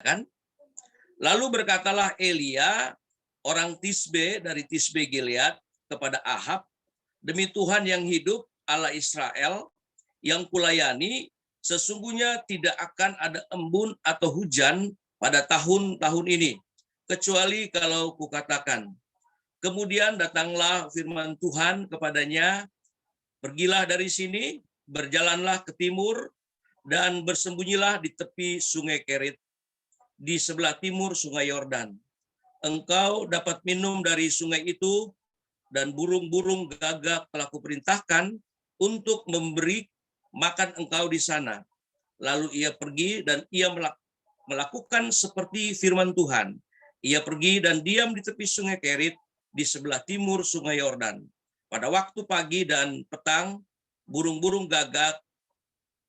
kan? Lalu berkatalah Elia, orang Tisbe dari Tisbe Gilead, kepada Ahab, demi Tuhan yang hidup, Allah Israel, yang kulayani, sesungguhnya tidak akan ada embun atau hujan pada tahun-tahun ini, kecuali kalau kukatakan. Kemudian datanglah firman Tuhan kepadanya, pergilah dari sini, berjalanlah ke timur, dan bersembunyilah di tepi sungai Kerit, di sebelah timur sungai Yordan. Engkau dapat minum dari sungai itu, dan burung-burung gagak telah kuperintahkan untuk memberi makan engkau di sana. Lalu ia pergi dan ia melakukan seperti firman Tuhan. Ia pergi dan diam di tepi sungai Kerit di sebelah timur sungai Yordan. Pada waktu pagi dan petang, burung-burung gagak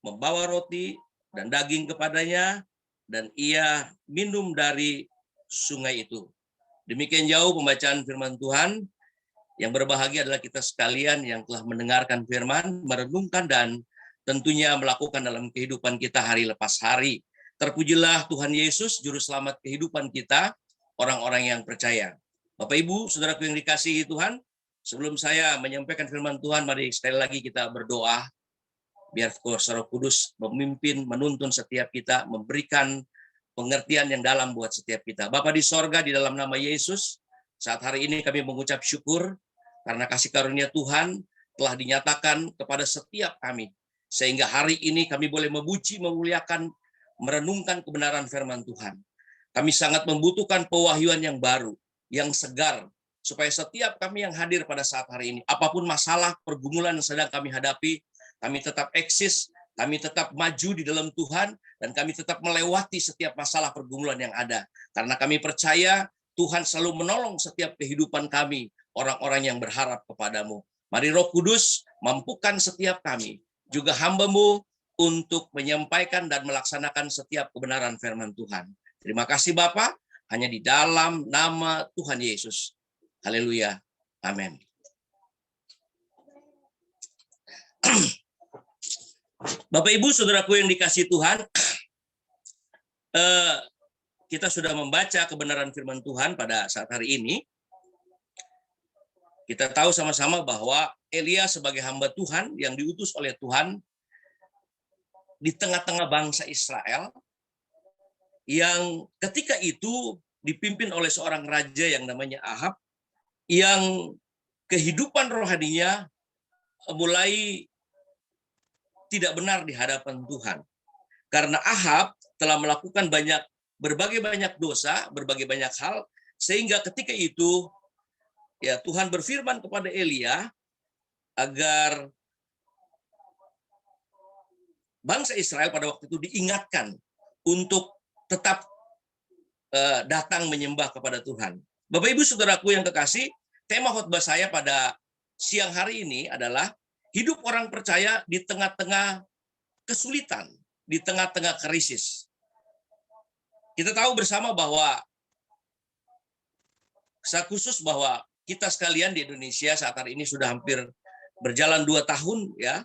membawa roti dan daging kepadanya, dan ia minum dari sungai itu. Demikian jauh pembacaan firman Tuhan. Yang berbahagia adalah kita sekalian yang telah mendengarkan firman, merenungkan, dan tentunya melakukan dalam kehidupan kita hari lepas hari. Terpujilah Tuhan Yesus, Juru Selamat kehidupan kita, orang-orang yang percaya. Bapak Ibu, saudaraku yang dikasihi Tuhan, sebelum saya menyampaikan firman Tuhan, mari sekali lagi kita berdoa. Biar Kuasa Roh Kudus memimpin, menuntun setiap kita, memberikan pengertian yang dalam buat setiap kita. Bapa di sorga, di dalam nama Yesus, saat hari ini kami mengucap syukur karena kasih karunia Tuhan telah dinyatakan kepada setiap kami. Sehingga hari ini kami boleh memuji, memuliakan, merenungkan kebenaran firman Tuhan. Kami sangat membutuhkan pewahyuan yang baru, yang segar, supaya setiap kami yang hadir pada saat hari ini, apapun masalah, pergumulan yang sedang kami hadapi, kami tetap eksis, kami tetap maju di dalam Tuhan, dan kami tetap melewati setiap masalah pergumulan yang ada. Karena kami percaya Tuhan selalu menolong setiap kehidupan kami, orang-orang yang berharap kepadamu. Mari Roh Kudus mampukan setiap kami, juga hamba-Mu, untuk menyampaikan dan melaksanakan setiap kebenaran firman Tuhan. Terima kasih Bapa, hanya di dalam nama Tuhan Yesus. Haleluya. Amin. Bapak Ibu, saudaraku yang dikasihi Tuhan, kita sudah membaca kebenaran firman Tuhan pada saat hari ini. Kita tahu sama-sama bahwa Elia sebagai hamba Tuhan yang diutus oleh Tuhan di tengah-tengah bangsa Israel, yang ketika itu dipimpin oleh seorang raja yang namanya Ahab, yang kehidupan rohaninya mulai tidak benar di hadapan Tuhan. Karena Ahab telah melakukan berbagai banyak dosa, berbagai banyak hal, sehingga ketika itu ya Tuhan berfirman kepada Elia agar bangsa Israel pada waktu itu diingatkan untuk tetap datang menyembah kepada Tuhan. Bapak Ibu saudaraku yang kekasih, tema khotbah saya pada siang hari ini adalah hidup orang percaya di tengah-tengah kesulitan, di tengah-tengah krisis. Kita tahu bersama bahwa secara khusus bahwa kita sekalian di Indonesia saat hari ini sudah hampir berjalan 2 tahun ya,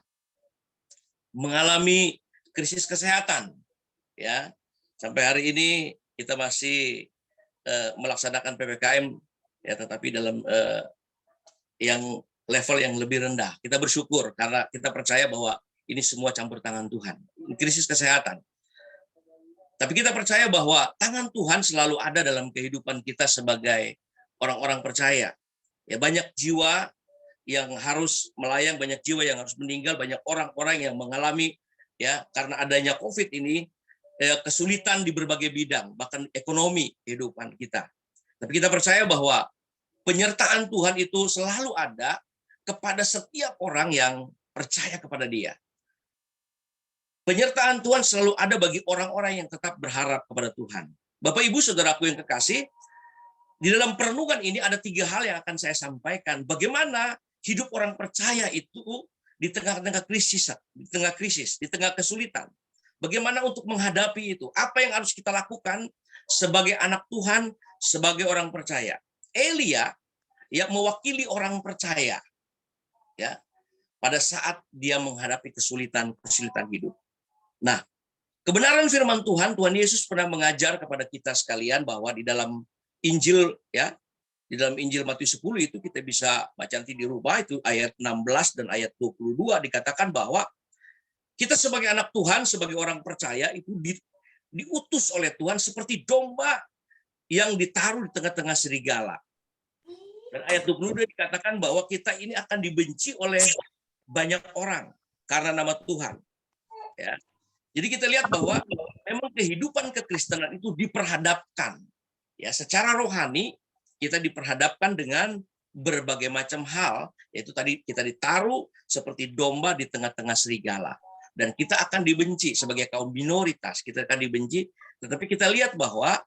mengalami krisis kesehatan ya. Sampai hari ini kita masih melaksanakan PPKM ya, tetapi dalam yang level yang lebih rendah. Kita bersyukur karena kita percaya bahwa ini semua campur tangan Tuhan. Krisis kesehatan. Tapi kita percaya bahwa tangan Tuhan selalu ada dalam kehidupan kita sebagai orang-orang percaya. Ya, banyak jiwa yang harus melayang, banyak jiwa yang harus meninggal, banyak orang-orang yang mengalami ya karena adanya COVID ini kesulitan di berbagai bidang, bahkan ekonomi kehidupan kita. Tapi kita percaya bahwa penyertaan Tuhan itu selalu ada kepada setiap orang yang percaya kepada Dia. Penyertaan Tuhan selalu ada bagi orang-orang yang tetap berharap kepada Tuhan. Bapak Ibu Saudaraku yang kekasih, di dalam perenungan ini ada 3 hal yang akan saya sampaikan. Bagaimana hidup orang percaya itu di tengah-tengah krisis, di tengah kesulitan. Bagaimana untuk menghadapi itu? Apa yang harus kita lakukan sebagai anak Tuhan, sebagai orang percaya? Elia yang mewakili orang percaya ya pada saat dia menghadapi kesulitan hidup. Nah, Kebenaran firman Tuhan, Tuhan Yesus pernah mengajar kepada kita sekalian bahwa di dalam Injil, ya, di dalam Injil Matius 10 itu kita bisa baca nanti di rumah, itu ayat 16 dan ayat 22 dikatakan bahwa kita sebagai anak Tuhan, sebagai orang percaya itu diutus oleh Tuhan seperti domba yang ditaruh di tengah-tengah serigala. Dan ayat 22 dikatakan bahwa kita ini akan dibenci oleh banyak orang karena nama Tuhan. Ya. Jadi kita lihat bahwa memang kehidupan kekristenan itu diperhadapkan. Ya, secara rohani kita diperhadapkan dengan berbagai macam hal, yaitu tadi kita ditaruh seperti domba di tengah-tengah serigala. Dan kita akan dibenci sebagai kaum minoritas, kita akan dibenci, tetapi kita lihat bahwa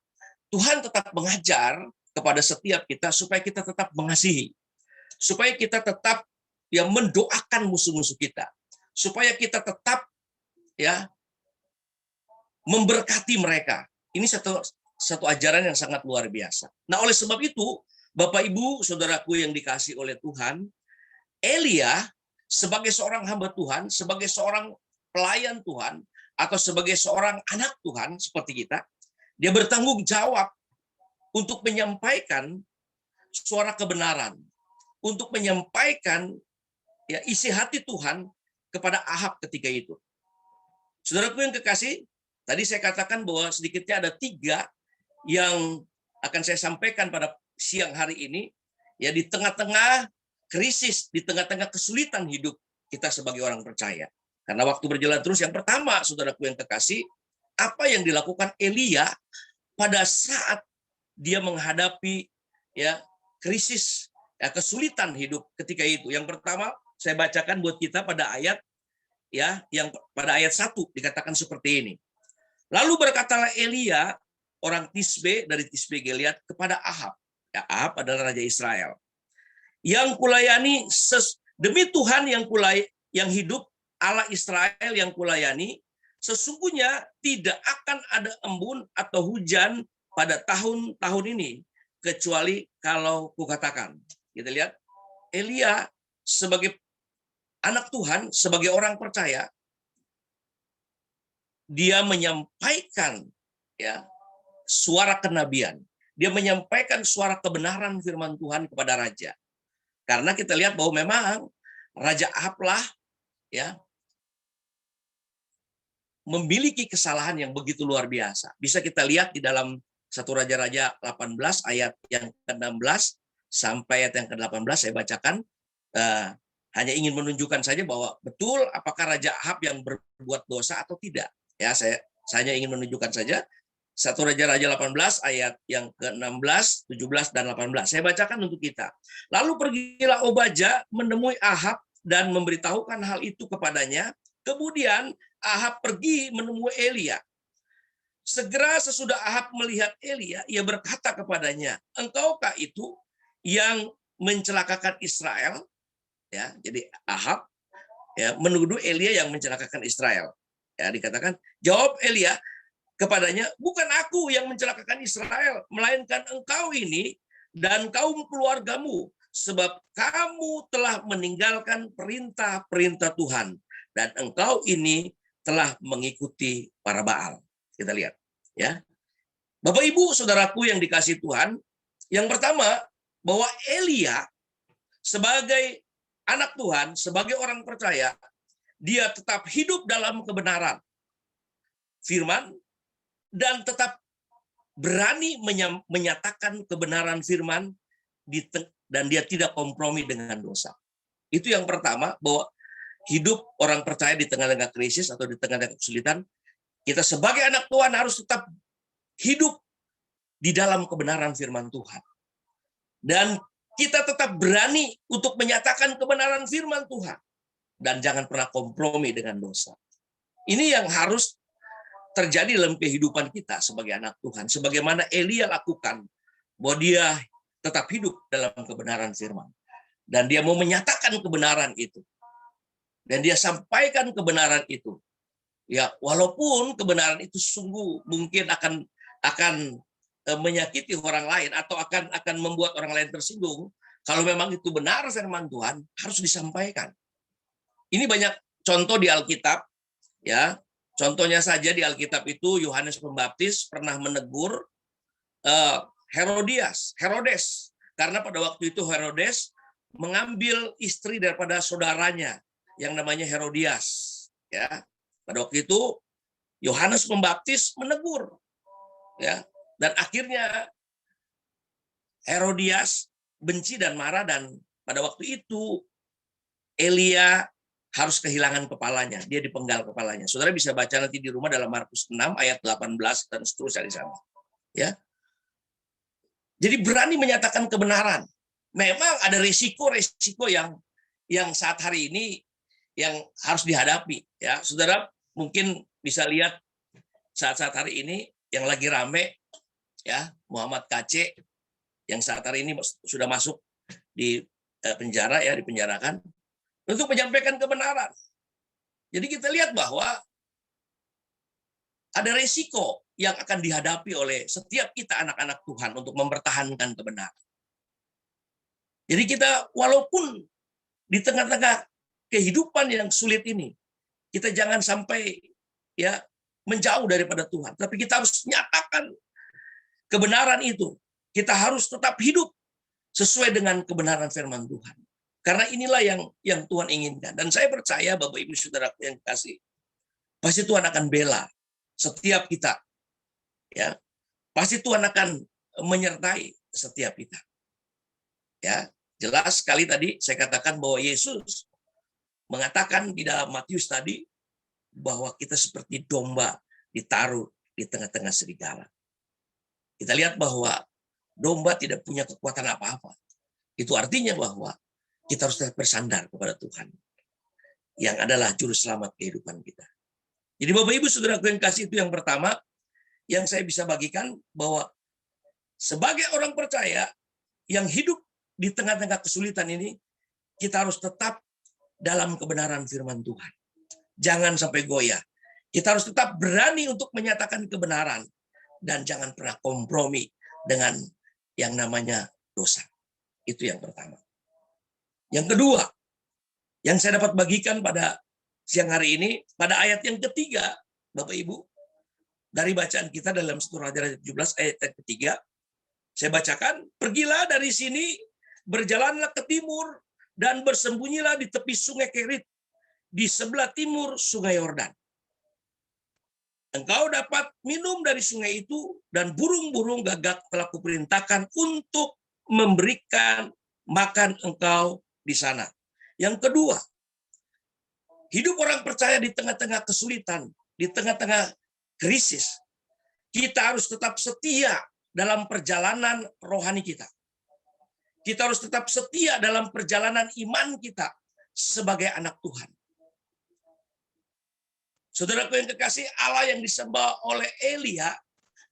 Tuhan tetap mengajar kepada setiap kita supaya kita tetap mengasihi, supaya kita tetap ya mendoakan musuh-musuh kita, supaya kita tetap ya memberkati mereka. Ini satu ajaran yang sangat luar biasa. Nah, oleh sebab itu, Bapak Ibu, saudaraku yang dikasih oleh Tuhan, Elia sebagai seorang hamba Tuhan, sebagai seorang pelayan Tuhan, atau sebagai seorang anak Tuhan seperti kita, dia bertanggung jawab untuk menyampaikan suara kebenaran, untuk menyampaikan ya isi hati Tuhan kepada Ahab ketika itu. Saudaraku yang kekasih, tadi saya katakan bahwa sedikitnya ada 3 yang akan saya sampaikan pada siang hari ini, ya di tengah-tengah krisis, di tengah-tengah kesulitan hidup kita sebagai orang percaya. Karena waktu berjalan terus, yang pertama, saudaraku yang kekasih, apa yang dilakukan Elia pada saat dia menghadapi ya krisis, ya kesulitan hidup ketika itu. Yang pertama, saya bacakan buat kita pada ayat ya yang pada ayat 1 dikatakan seperti ini. Lalu berkatalah Elia, orang Tisbe dari Tisbe Gilead kepada Ahab. Ya, Ahab adalah raja Israel. Yang kulayani demi Tuhan yang hidup, Allah Israel yang kulayani, sesungguhnya tidak akan ada embun atau hujan pada tahun-tahun ini kecuali kalau kukatakan. Kita lihat Elia sebagai anak Tuhan, sebagai orang percaya, dia menyampaikan ya suara kenabian. Dia menyampaikan suara kebenaran firman Tuhan kepada raja. Karena kita lihat bahwa memang Raja Ahab lah ya memiliki kesalahan yang begitu luar biasa. Bisa kita lihat di dalam 1 Raja-Raja 18 ayat yang ke-16 sampai ayat yang ke-18 saya bacakan. Hanya ingin menunjukkan saja bahwa betul apakah Raja Ahab yang berbuat dosa atau tidak. Ya, saya hanya ingin menunjukkan saja 1 Raja-Raja 18 ayat yang ke-16, 17 dan 18. Saya bacakan untuk kita. Lalu pergilah Obadja menemui Ahab dan memberitahukan hal itu kepadanya. Kemudian Ahab pergi menemui Elia. Segera sesudah Ahab melihat Elia, ia berkata kepadanya, "Engkaukah itu yang mencelakakan Israel?" Ya, jadi Ahab ya menuduh Elia yang mencelakakan Israel. Ya, dikatakan, jawab Elia kepadanya, "Bukan aku yang mencelakakan Israel, melainkan engkau ini dan kaum keluargamu, sebab kamu telah meninggalkan perintah-perintah Tuhan, dan engkau ini telah mengikuti para Baal." Kita lihat, ya. Bapak Ibu, saudaraku yang dikasihi Tuhan, yang pertama bahwa Elia sebagai anak Tuhan, sebagai orang percaya, dia tetap hidup dalam kebenaran firman dan tetap berani menyatakan kebenaran firman dan dia tidak kompromi dengan dosa. Itu yang pertama, bahwa hidup orang percaya di tengah-tengah krisis atau di tengah-tengah kesulitan, kita sebagai anak Tuhan harus tetap hidup di dalam kebenaran firman Tuhan. Dan kita tetap berani untuk menyatakan kebenaran firman Tuhan. Dan jangan pernah kompromi dengan dosa. Ini yang harus terjadi dalam kehidupan kita sebagai anak Tuhan. Sebagaimana Elia lakukan, bahwa dia tetap hidup dalam kebenaran firman. Dan dia mau menyatakan kebenaran itu. Dan dia sampaikan kebenaran itu. Ya, walaupun kebenaran itu sungguh mungkin akan menyakiti orang lain atau akan membuat orang lain tersinggung, kalau memang itu benar firman Tuhan harus disampaikan. Ini banyak contoh di Alkitab, ya. Contohnya saja di Alkitab itu Yohanes Pembaptis pernah menegur Herodes, karena pada waktu itu Herodes mengambil istri daripada saudaranya yang namanya Herodias. Ya, pada waktu itu Yohanes Pembaptis menegur, ya, dan akhirnya Herodias benci dan marah, dan pada waktu itu Elia harus kehilangan kepalanya, dia dipenggal kepalanya. Saudara bisa baca nanti di rumah dalam Markus 6 ayat 18 dan seterusnya di sana. Ya. Jadi berani menyatakan kebenaran. Memang ada risiko-risiko yang saat hari ini yang harus dihadapi. Ya, saudara mungkin bisa lihat saat-saat hari ini yang lagi rame, ya, Muhammad KC yang saat hari ini sudah masuk di penjara, ya, dipenjarakan untuk menyampaikan kebenaran. Jadi kita lihat bahwa ada risiko yang akan dihadapi oleh setiap kita anak-anak Tuhan untuk mempertahankan kebenaran. Jadi kita walaupun di tengah-tengah kehidupan yang sulit ini, kita jangan sampai ya menjauh daripada Tuhan, tapi kita harus nyatakan kebenaran itu. Kita harus tetap hidup sesuai dengan kebenaran firman Tuhan. Karena inilah yang Tuhan inginkan. Dan saya percaya Bapak Ibu Saudaraku yang kasih, pasti Tuhan akan bela setiap kita. Ya, pasti Tuhan akan menyertai setiap kita. Ya, jelas sekali tadi saya katakan bahwa Yesus mengatakan di dalam Matius tadi bahwa kita seperti domba ditaruh di tengah-tengah serigala. Kita lihat bahwa domba tidak punya kekuatan apa-apa. Itu artinya bahwa kita harus bersandar kepada Tuhan yang adalah juru selamat kehidupan kita. Jadi Bapak Ibu Saudaraku yang kasih, itu yang pertama yang saya bisa bagikan, bahwa sebagai orang percaya yang hidup di tengah-tengah kesulitan ini, kita harus tetap dalam kebenaran firman Tuhan. Jangan sampai goyah. Kita harus tetap berani untuk menyatakan kebenaran dan jangan pernah kompromi dengan yang namanya dosa. Itu yang pertama. Yang kedua, yang saya dapat bagikan pada siang hari ini, pada ayat yang ketiga, Bapak Ibu, dari bacaan kita dalam 1 Raja 17 ayat yang ketiga, saya bacakan, pergilah dari sini, berjalanlah ke timur, dan bersembunyilah di tepi sungai Kerit, di sebelah timur sungai Yordan. Engkau dapat minum dari sungai itu, dan burung-burung gagak telah kuperintahkan untuk memberikan makan engkau di sana. Yang kedua, hidup orang percaya di tengah-tengah kesulitan, di tengah-tengah krisis, kita harus tetap setia dalam perjalanan rohani kita. Kita harus tetap setia dalam perjalanan iman kita sebagai anak Tuhan. Saudaraku yang kekasih, Allah yang disembah oleh Elia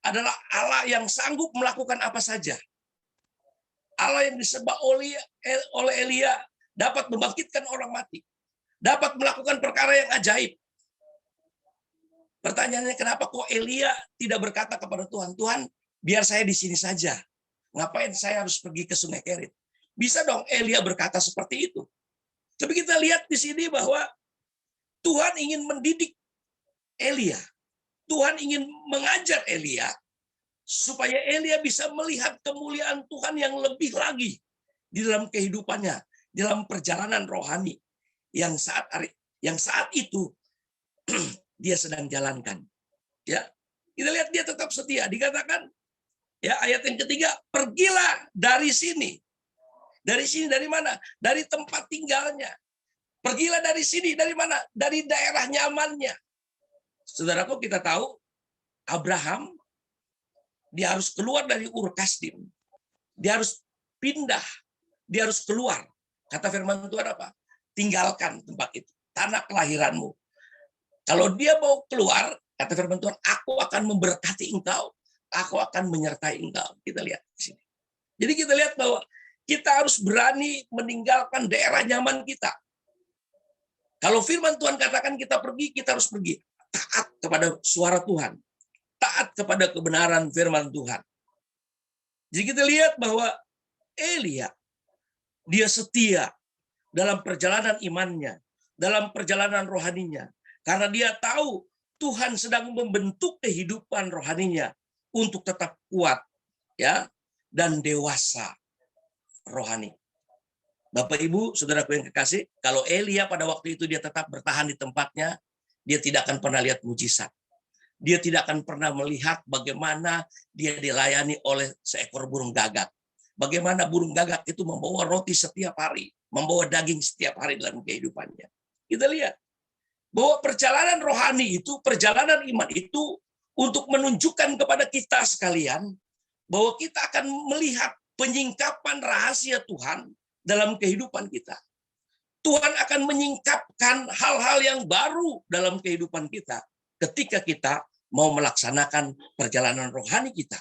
adalah Allah yang sanggup melakukan apa saja. Allah yang disembah oleh Elia dapat membangkitkan orang mati, dapat melakukan perkara yang ajaib. Pertanyaannya, kenapa kok Elia tidak berkata kepada Tuhan, Tuhan, biar saya di sini saja. Ngapain saya harus pergi ke Sungai Kerit? Bisa dong Elia berkata seperti itu. Tapi kita lihat di sini bahwa Tuhan ingin mendidik Elia. Tuhan ingin mengajar Elia supaya Elia bisa melihat kemuliaan Tuhan yang lebih lagi di dalam kehidupannya, di dalam perjalanan rohani yang saat itu dia sedang jalankan. Ya, kita lihat dia tetap setia. Dikatakan, ya, ayat yang ketiga, pergilah dari sini. Dari sini, dari mana? Dari tempat tinggalnya. Pergilah dari sini, dari mana? Dari daerah nyamannya. Saudaraku, kita tahu Abraham, dia harus keluar dari Ur Kasdim. Dia harus pindah. Dia harus keluar. Kata firman Tuhan apa? Tinggalkan tempat itu. Tanah kelahiranmu. Kalau dia mau keluar, kata firman Tuhan, aku akan memberkati engkau. Aku akan menyertai engkau. Kita lihat di sini. Jadi kita lihat bahwa kita harus berani meninggalkan daerah nyaman kita. Kalau firman Tuhan katakan kita pergi, kita harus pergi. Taat kepada suara Tuhan. Taat kepada kebenaran firman Tuhan. Jadi kita lihat bahwa Elia, dia setia dalam perjalanan imannya, dalam perjalanan rohaninya. Karena dia tahu Tuhan sedang membentuk kehidupan rohaninya untuk tetap kuat, ya, dan dewasa rohani. Bapak Ibu, saudaraku yang kekasih, kalau Elia pada waktu itu dia tetap bertahan di tempatnya, dia tidak akan pernah lihat mujizat. Dia tidak akan pernah melihat bagaimana dia dilayani oleh seekor burung gagak. Bagaimana burung gagak itu membawa roti setiap hari, membawa daging setiap hari dalam kehidupannya. Kita lihat bahwa perjalanan rohani itu, perjalanan iman itu untuk menunjukkan kepada kita sekalian bahwa kita akan melihat penyingkapan rahasia Tuhan dalam kehidupan kita. Tuhan akan menyingkapkan hal-hal yang baru dalam kehidupan kita ketika kita mau melaksanakan perjalanan rohani kita.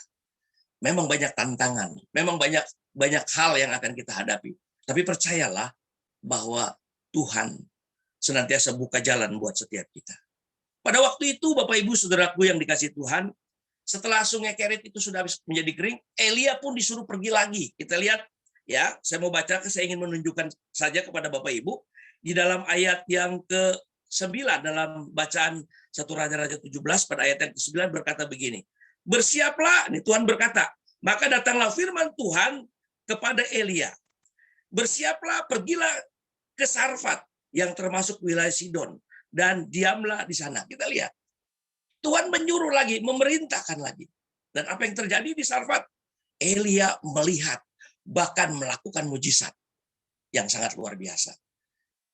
Memang banyak tantangan, memang banyak hal yang akan kita hadapi. Tapi percayalah bahwa Tuhan senantiasa buka jalan buat setiap kita. Pada waktu itu, Bapak Ibu Saudaraku yang dikasihi Tuhan, setelah sungai Kerit itu sudah menjadi kering, Elia pun disuruh pergi lagi. Kita lihat, ya, saya mau baca, saya ingin menunjukkan saja kepada Bapak Ibu, di dalam ayat yang ke-9, dalam bacaan 1 Raja-Raja 17, pada ayat yang ke-9 berkata begini, bersiaplah, nih Tuhan berkata, maka datanglah firman Tuhan kepada Elia, bersiaplah, pergilah ke Sarfat, yang termasuk wilayah Sidon, dan diamlah di sana. Kita lihat, Tuhan menyuruh lagi, memerintahkan lagi. Dan apa yang terjadi di Sarfat? Elia melihat, bahkan melakukan mujizat yang sangat luar biasa.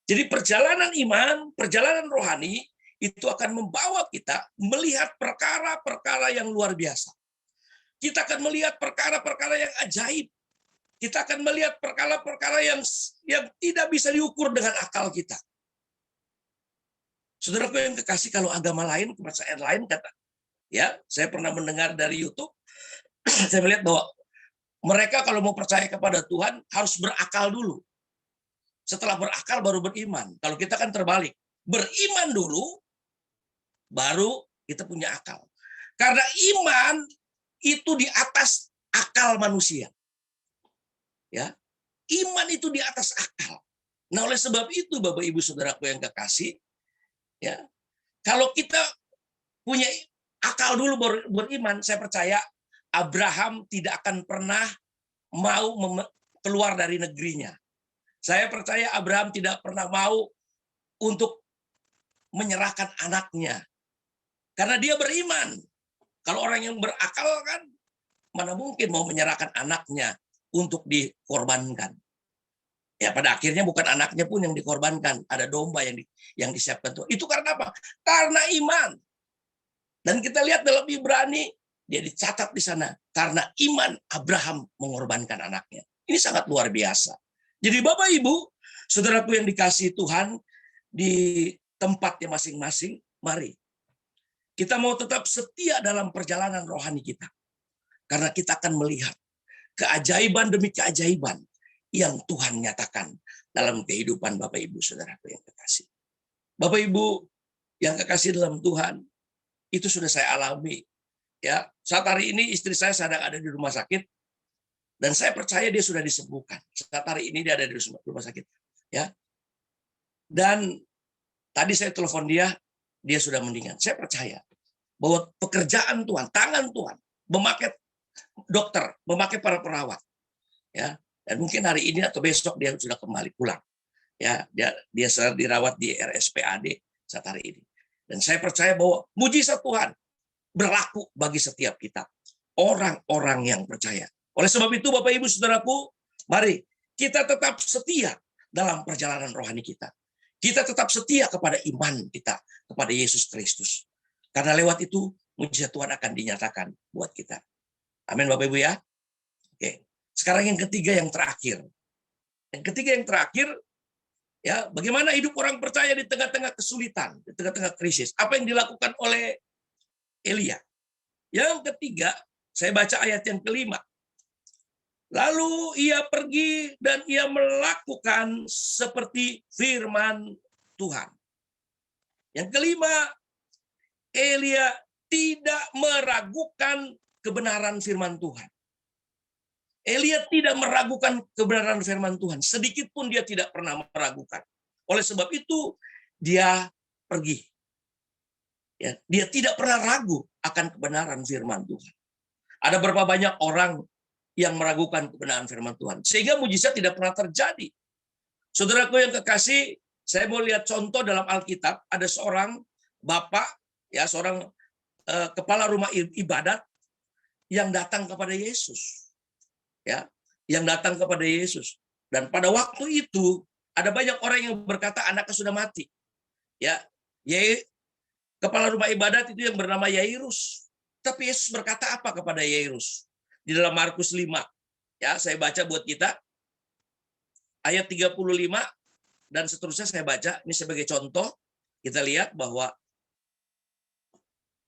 Jadi perjalanan iman, perjalanan rohani, itu akan membawa kita melihat perkara-perkara yang luar biasa. Kita akan melihat perkara-perkara yang ajaib. Kita akan melihat perkara-perkara yang tidak bisa diukur dengan akal kita. Saudaraku yang kekasih, kalau agama lain, kepercayaan lain, kata, ya, saya pernah mendengar dari YouTube, saya melihat bahwa mereka kalau mau percaya kepada Tuhan harus berakal dulu. Setelah berakal baru beriman. Kalau kita kan terbalik, beriman dulu, baru kita punya akal. Karena iman itu di atas akal manusia. Ya, iman itu di atas akal. Nah, oleh sebab itu, Bapak Ibu Saudaraku yang kekasih, ya, kalau kita punya akal dulu beriman, saya percaya Abraham tidak akan pernah mau keluar dari negerinya. Saya percaya Abraham tidak pernah mau untuk menyerahkan anaknya. Karena dia beriman. Kalau orang yang berakal kan, mana mungkin mau menyerahkan anaknya untuk dikorbankan. Ya, pada akhirnya bukan anaknya pun yang dikorbankan, ada domba yang disiapkan Tuhan. Itu karena apa? Karena iman. Dan kita lihat dalam Ibrani, dia dicatat di sana karena iman Abraham mengorbankan anaknya. Ini sangat luar biasa. Jadi Bapak Ibu, saudaraku yang dikasihi Tuhan, di tempatnya masing-masing, mari kita mau tetap setia dalam perjalanan rohani kita. Karena kita akan melihat keajaiban demi keajaiban yang Tuhan nyatakan dalam kehidupan Bapak Ibu Saudaraku yang kekasih. Bapak Ibu yang kekasih dalam Tuhan, itu sudah saya alami. Ya, saat hari ini istri saya sedang ada di rumah sakit dan saya percaya dia sudah disembuhkan. Saat hari ini dia ada di rumah sakit. Ya. Dan tadi saya telepon dia sudah mendingan. Saya percaya bahwa pekerjaan Tuhan, tangan Tuhan, memakai dokter, memakai para perawat. Ya. Dan mungkin hari ini atau besok dia sudah kembali pulang. Ya, dia sedang dirawat di RSPAD saat hari ini. Dan saya percaya bahwa mujizat Tuhan berlaku bagi setiap kita, orang-orang yang percaya. Oleh sebab itu, Bapak Ibu Saudaraku, mari kita tetap setia dalam perjalanan rohani kita. Kita tetap setia kepada iman kita kepada Yesus Kristus. Karena lewat itu mujizat Tuhan akan dinyatakan buat kita. Amin Bapak Ibu ya. Oke. Sekarang yang ketiga, yang terakhir. Yang ketiga, yang terakhir, ya, bagaimana hidup orang percaya di tengah-tengah kesulitan, di tengah-tengah krisis. Apa yang dilakukan oleh Elia? Yang ketiga, saya baca ayat yang kelima. Lalu ia pergi dan ia melakukan seperti firman Tuhan. Yang kelima, Elia tidak meragukan kebenaran firman Tuhan. Elia tidak meragukan kebenaran firman Tuhan. Sedikit pun dia tidak pernah meragukan. Oleh sebab itu, dia pergi. Ya, dia tidak pernah ragu akan kebenaran firman Tuhan. Ada berapa banyak orang yang meragukan kebenaran firman Tuhan, sehingga mujizat tidak pernah terjadi. Saudaraku yang kekasih, saya mau lihat contoh dalam Alkitab. Ada seorang bapak, ya seorang kepala rumah ibadat yang datang kepada Yesus, ya, yang datang kepada Yesus. Dan pada waktu itu ada banyak orang yang berkata anaknya sudah mati, ya. Kepala rumah ibadat itu yang bernama Yairus. Tapi Yesus berkata apa kepada Yairus? Di dalam Markus 5. Ya, saya baca buat kita. Ayat 35 dan seterusnya saya baca. Ini sebagai contoh. Kita lihat bahwa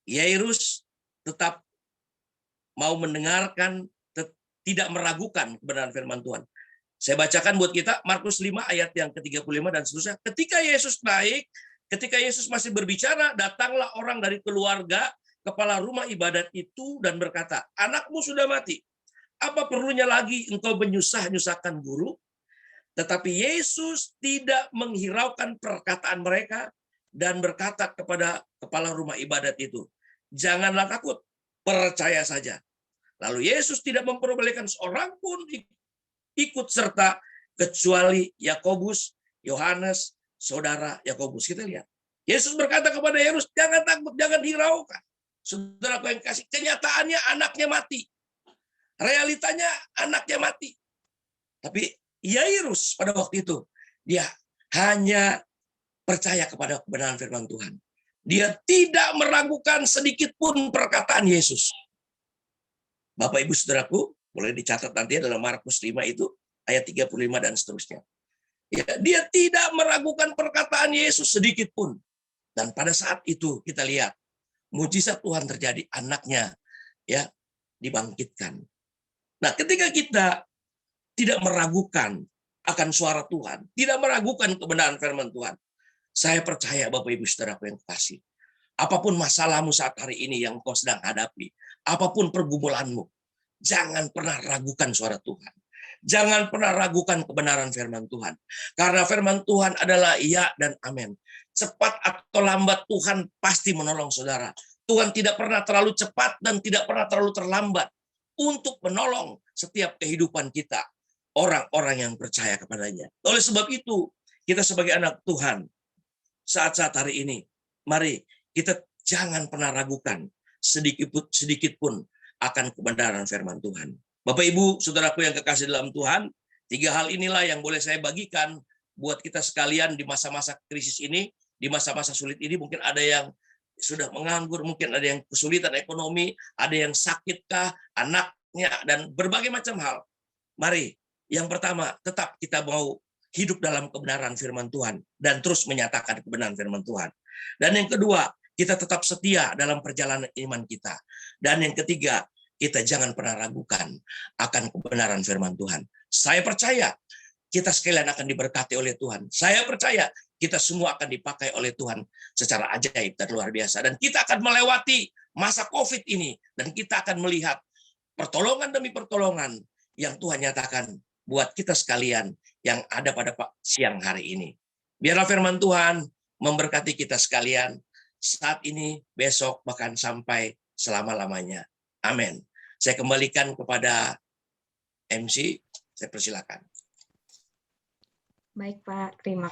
Yairus tetap mau mendengarkan, tidak meragukan kebenaran firman Tuhan. Saya bacakan buat kita Markus 5 ayat yang ke-35 dan seterusnya. Ketika Yesus naik, ketika Yesus masih berbicara, datanglah orang dari keluarga kepala rumah ibadat itu dan berkata, anakmu sudah mati. Apa perlunya lagi engkau menyusah-nyusahkan guru? Tetapi Yesus tidak menghiraukan perkataan mereka dan berkata kepada kepala rumah ibadat itu, janganlah takut, percaya saja. Lalu Yesus tidak memperbolehkan seorang pun ikut serta kecuali Yakobus, Yohanes, saudara Yakobus. Kita lihat. Yesus berkata kepada Yairus, jangan takut, jangan hiraukan. Saudara yang kasih, kenyataannya anaknya mati. Realitanya anaknya mati. Tapi Yairus pada waktu itu, dia hanya percaya kepada kebenaran firman Tuhan. Dia tidak meragukan sedikit pun perkataan Yesus. Bapak Ibu Saudaraku, boleh dicatat nanti dalam Markus 5 itu, ayat 35 dan seterusnya. Ya, dia tidak meragukan perkataan Yesus sedikit pun. Dan pada saat itu kita lihat, mujizat Tuhan terjadi, anaknya ya dibangkitkan. Nah, ketika kita tidak meragukan akan suara Tuhan, tidak meragukan kebenaran firman Tuhan, saya percaya Bapak Ibu Saudaraku yang kasih, apapun masalahmu saat hari ini yang kau sedang hadapi, apapun pergumulanmu, jangan pernah ragukan suara Tuhan. Jangan pernah ragukan kebenaran firman Tuhan. Karena firman Tuhan adalah iya dan amin. Cepat atau lambat Tuhan pasti menolong saudara. Tuhan tidak pernah terlalu cepat dan tidak pernah terlalu terlambat untuk menolong setiap kehidupan kita. Orang-orang yang percaya kepadanya. Oleh sebab itu, kita sebagai anak Tuhan, saat-saat hari ini, mari kita jangan pernah ragukan sedikit pun akan kebenaran firman Tuhan. Bapak Ibu, saudaraku yang kekasih dalam Tuhan, 3 hal inilah yang boleh saya bagikan buat kita sekalian di masa-masa krisis ini, di masa-masa sulit ini. Mungkin ada yang sudah menganggur, mungkin ada yang kesulitan ekonomi, ada yang sakitkah anaknya, dan berbagai macam hal. Mari, yang pertama, tetap kita mau hidup dalam kebenaran firman Tuhan dan terus menyatakan kebenaran firman Tuhan. Dan yang kedua, kita tetap setia dalam perjalanan iman kita. Dan yang ketiga, kita jangan pernah ragukan akan kebenaran firman Tuhan. Saya percaya kita sekalian akan diberkati oleh Tuhan. Saya percaya kita semua akan dipakai oleh Tuhan secara ajaib dan luar biasa. Dan kita akan melewati masa COVID ini. Dan kita akan melihat pertolongan demi pertolongan yang Tuhan nyatakan buat kita sekalian yang ada pada siang hari ini. Biarlah firman Tuhan memberkati kita sekalian saat ini, besok, bahkan sampai selama-lamanya. Amin. Saya kembalikan kepada MC, saya persilakan. Baik Pak, terima